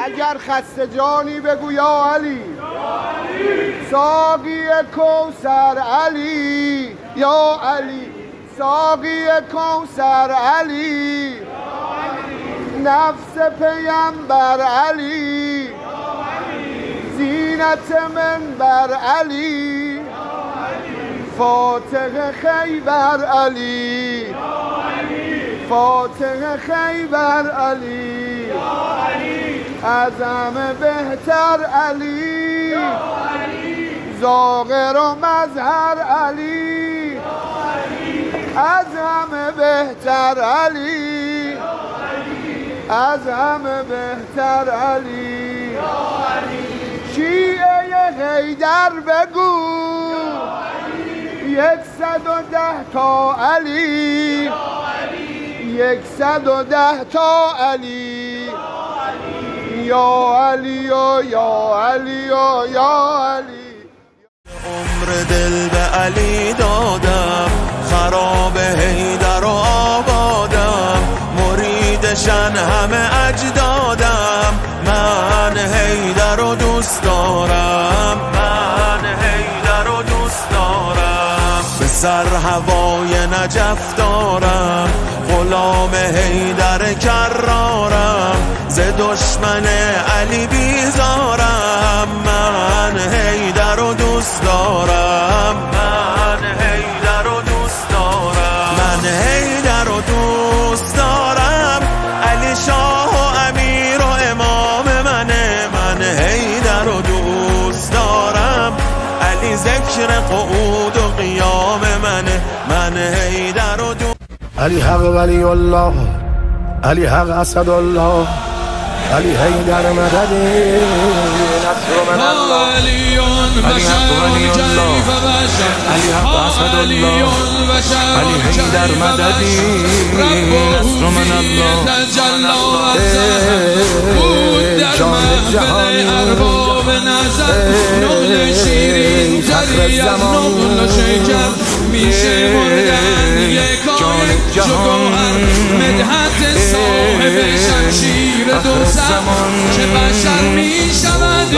اگر خسته جانی بگو یا علی، ساقی کوثر علی، یا علی ساقی کوثر علی، نفس پیمبر علی، زینت منبر علی، فاتح خیبر علی، فاتح خیبر علی، از همه بهتر علی، ظاهر و مظهر علی، از همه بهتر علی، از همه بهتر علی، شیعه حیدر بگو 110 تا علی، 110 تا علی، یا علی و یا علی و یا علی. عمر دل به علی دادم، خراب حیدر و آبادم، مریدشن همه اجدادم، من حیدر رو دوست دارم، من حیدر رو دوست دارم، به سر هوای نجف دارم، غلام حیدر کرارم، ز دشمن علی بیزارم، من حیدر رو دوست دارم، من حیدر رو دوست دارم، من حیدر رو دوست دارم، علی شاه و امیر و امام منه، من حیدر رو دوست دارم، علی ذکر قعود و قیام منه، من حیدر رو دوست. علی حق ولی الله، علی حق اسد الله، علی حیدر مدد نصر من الله، علی حق ولی الله، علی حق اسد الله، علی حیدر مدد نصر من الله، جان جهانی فخر زمان میشه مردن یکان جهان، مدحت صاحب شمشیر دو زمان، چه بشر میشود